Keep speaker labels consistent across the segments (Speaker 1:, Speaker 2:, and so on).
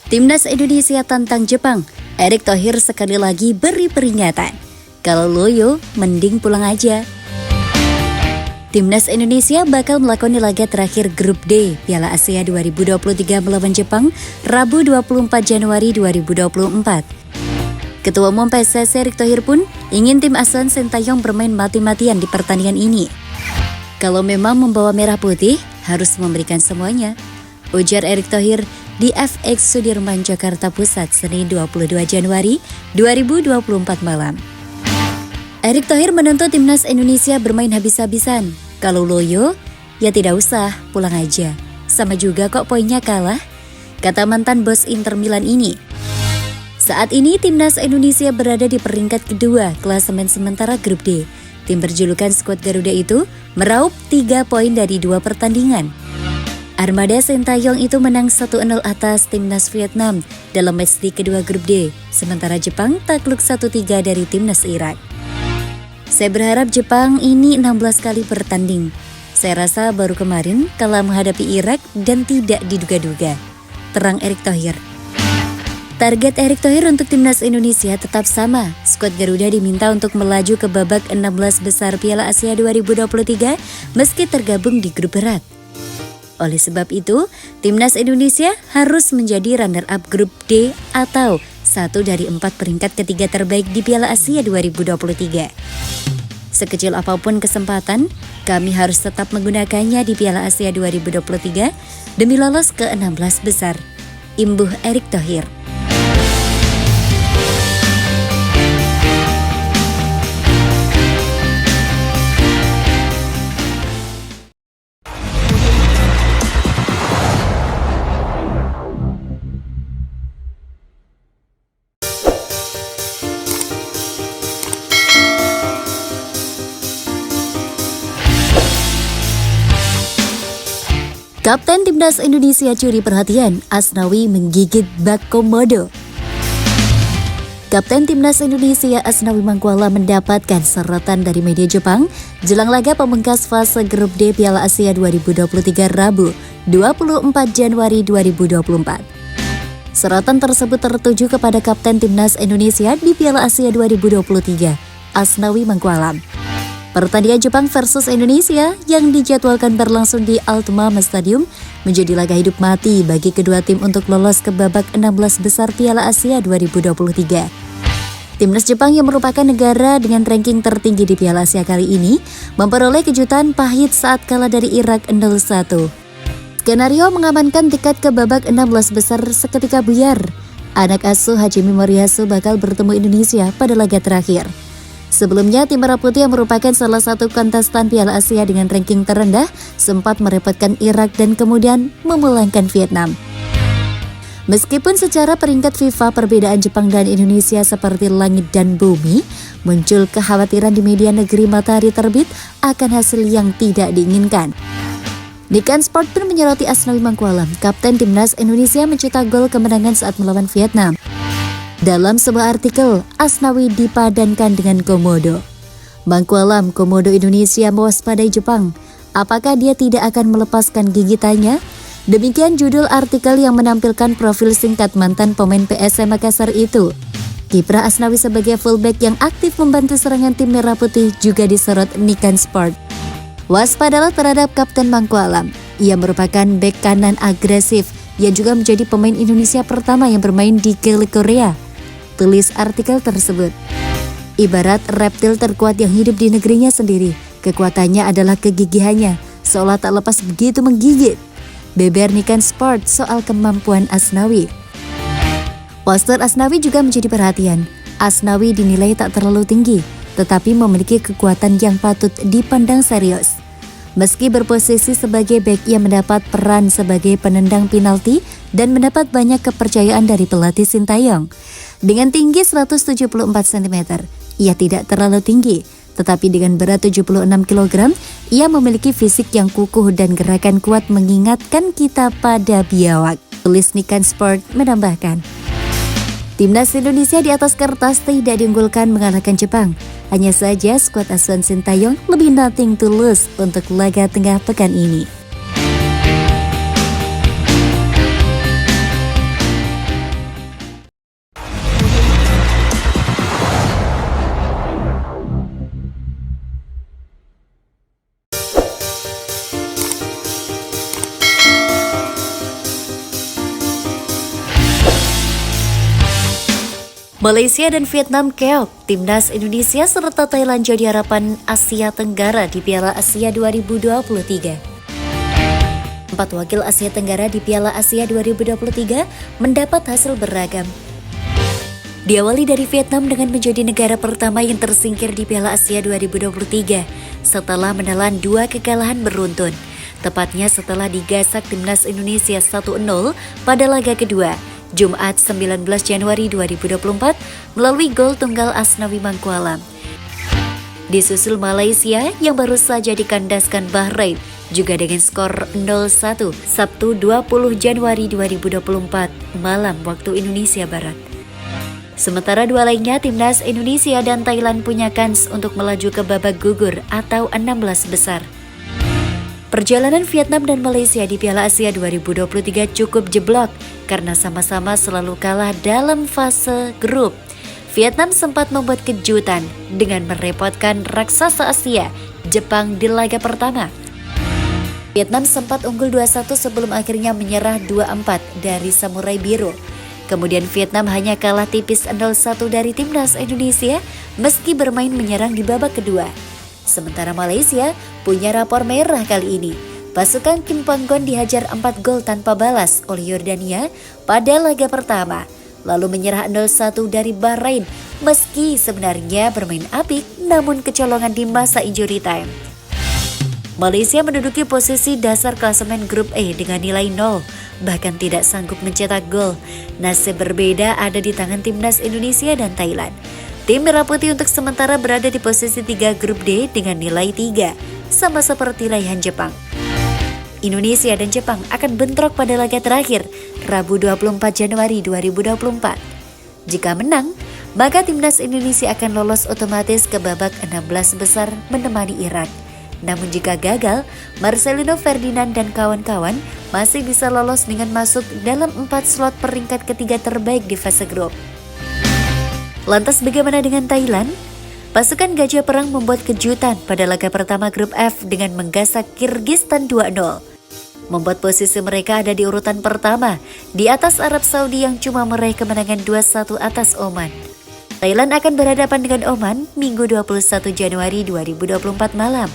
Speaker 1: Timnas Indonesia tantang Jepang. Erick Thohir sekali lagi beri peringatan. Kalau loyo, mending pulang aja. Timnas Indonesia bakal melakoni laga terakhir Grup D Piala Asia 2023 melawan Jepang Rabu 24 Januari 2024. Ketua Umum PSSI Erick Thohir pun ingin tim asuhan Sintayong bermain mati-matian di pertandingan ini. Kalau memang membawa merah putih, harus memberikan semuanya, ujar Erick Thohir di FX Sudirman, Jakarta Pusat, Senin 22 Januari 2024 malam. Erick Thohir menuntut timnas Indonesia bermain habis-habisan. Kalau loyo, ya tidak usah, pulang aja. Sama juga kok poinnya kalah, kata mantan bos Inter Milan ini. Saat ini timnas Indonesia berada di peringkat kedua klasemen sementara Grup D. Tim berjulukan skuad Garuda itu meraup 3 poin dari 2 pertandingan. Armada Sintayong itu menang 1-0 atas timnas Vietnam dalam matchday kedua Grup D, sementara Jepang takluk 1-3 dari timnas Irak. Saya berharap Jepang ini 16 kali bertanding. Saya rasa baru kemarin kalah menghadapi Irak dan tidak diduga-duga, terang Erick Thohir. Target Erick Thohir untuk timnas Indonesia tetap sama. Skuad Garuda diminta untuk melaju ke babak 16 besar Piala Asia 2023 meski tergabung di grup berat. Oleh sebab itu, timnas Indonesia harus menjadi runner-up Grup D atau 1 dari 4 peringkat ketiga terbaik di Piala Asia 2023. Sekecil apapun kesempatan, kami harus tetap menggunakannya di Piala Asia 2023 demi lolos ke 16 besar, imbuh Erick Thohir. Kapten Timnas Indonesia curi perhatian, Asnawi menggigit bak komodo. Kapten Timnas Indonesia Asnawi Mangkuala mendapatkan sorotan dari media Jepang jelang laga pemungkas fase Grup D Piala Asia 2023 Rabu 24 Januari 2024. Sorotan tersebut tertuju kepada Kapten Timnas Indonesia di Piala Asia 2023, Asnawi Mangkuala. Pertandingan Jepang versus Indonesia yang dijadwalkan berlangsung di Altamama Stadium menjadi laga hidup mati bagi kedua tim untuk lolos ke babak 16 besar Piala Asia 2023. Timnas Jepang yang merupakan negara dengan ranking tertinggi di Piala Asia kali ini memperoleh kejutan pahit saat kalah dari Irak 0-1. Skenario mengamankan tiket ke babak 16 besar seketika buyar. Anak asuh Hajime Moriyasu bakal bertemu Indonesia pada laga terakhir. Sebelumnya, tim Merah Putih yang merupakan salah satu kontestan Piala Asia dengan ranking terendah sempat merepotkan Irak dan kemudian memulangkan Vietnam. Meskipun secara peringkat FIFA perbedaan Jepang dan Indonesia seperti langit dan bumi, muncul kekhawatiran di media negeri matahari terbit akan hasil yang tidak diinginkan. Nikan Sport pun menyoroti Asnawi Mangkuala, Kapten Timnas Indonesia mencetak gol kemenangan saat melawan Vietnam. Dalam sebuah artikel, Asnawi dipadankan dengan komodo. Mangkuala, komodo Indonesia mewaspadai Jepang. Apakah dia tidak akan melepaskan gigitannya? Demikian judul artikel yang menampilkan profil singkat mantan pemain PSM Makassar itu. Kiprah Asnawi sebagai fullback yang aktif membantu serangan tim Merah Putih juga disorot Nikan Sport. Waspadalah terhadap Kapten Mangkuala. Ia merupakan bek kanan agresif yang juga menjadi pemain Indonesia pertama yang bermain di K-League Korea. Tulis artikel tersebut. Ibarat reptil terkuat yang hidup di negerinya sendiri, kekuatannya adalah kegigihannya, seolah tak lepas begitu menggigit. Beber Nikan Sport soal kemampuan Asnawi. Poster Asnawi juga menjadi perhatian. Asnawi dinilai tak terlalu tinggi, tetapi memiliki kekuatan yang patut dipandang serius. Meski berposisi sebagai bek, ia mendapat peran sebagai penendang penalti dan mendapat banyak kepercayaan dari pelatih Sintayong. Dengan tinggi 174 cm, ia tidak terlalu tinggi, tetapi dengan berat 76 kg, ia memiliki fisik yang kukuh dan gerakan kuat mengingatkan kita pada biawak. Tulis Nikan Sport menambahkan. Timnas Indonesia di atas kertas tidak diunggulkan mengalahkan Jepang. Hanya saja skuad asuhan Sintayong lebih nothing to lose untuk laga tengah pekan ini. Malaysia dan Vietnam keok, Timnas Indonesia serta Thailand jadi harapan Asia Tenggara di Piala Asia 2023. 4 wakil Asia Tenggara di Piala Asia 2023 mendapat hasil beragam. Diawali dari Vietnam dengan menjadi negara pertama yang tersingkir di Piala Asia 2023 setelah menelan 2 kekalahan beruntun, tepatnya setelah digasak Timnas Indonesia 1-0 pada laga kedua, Jumat 19 Januari 2024 melalui gol tunggal Asnawi Mangkualam. Disusul Malaysia yang baru saja dikandaskan Bahrain juga dengan skor 0-1 Sabtu 20 Januari 2024 malam waktu Indonesia Barat. Sementara dua lainnya, Timnas Indonesia dan Thailand punya kans untuk melaju ke babak gugur atau 16 besar. Perjalanan Vietnam dan Malaysia di Piala Asia 2023 cukup jeblok karena sama-sama selalu kalah dalam fase grup. Vietnam sempat membuat kejutan dengan merepotkan raksasa Asia, Jepang di laga pertama. Vietnam sempat unggul 2-1 sebelum akhirnya menyerah 2-4 dari Samurai Biru. Kemudian Vietnam hanya kalah tipis 0-1 dari Timnas Indonesia meski bermain menyerang di babak kedua. Sementara Malaysia punya rapor merah kali ini. Pasukan Kim Panggon dihajar 4 gol tanpa balas oleh Yordania pada laga pertama, lalu menyerah 0-1 dari Bahrain meski sebenarnya bermain apik namun kecolongan di masa injury time. Malaysia menduduki posisi dasar klasemen grup E dengan nilai 0, bahkan tidak sanggup mencetak gol. Nasib berbeda ada di tangan Timnas Indonesia dan Thailand. Tim Merah Putih untuk sementara berada di posisi 3 grup D dengan nilai 3, sama seperti raihan Jepang. Indonesia dan Jepang akan bentrok pada laga terakhir, Rabu 24 Januari 2024. Jika menang, maka Timnas Indonesia akan lolos otomatis ke babak 16 besar menemani Irak. Namun jika gagal, Marcelino Ferdinand dan kawan-kawan masih bisa lolos dengan masuk dalam 4 slot peringkat ketiga terbaik di fase grup. Lantas bagaimana dengan Thailand? Pasukan Gajah Perang membuat kejutan pada laga pertama grup F dengan menggasak Kirgistan 2-0. Membuat posisi mereka ada di urutan pertama, di atas Arab Saudi yang cuma meraih kemenangan 2-1 atas Oman. Thailand akan berhadapan dengan Oman Minggu 21 Januari 2024 malam.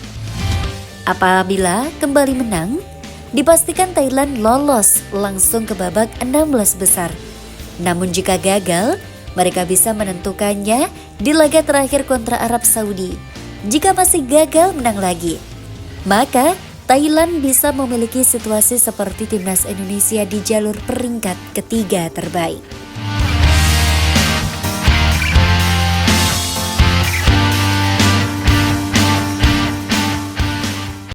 Speaker 1: Apabila kembali menang, dipastikan Thailand lolos langsung ke babak 16 besar. Namun jika gagal, mereka bisa menentukannya di laga terakhir kontra Arab Saudi. Jika masih gagal menang lagi, maka Thailand bisa memiliki situasi seperti Timnas Indonesia di jalur peringkat ketiga terbaik.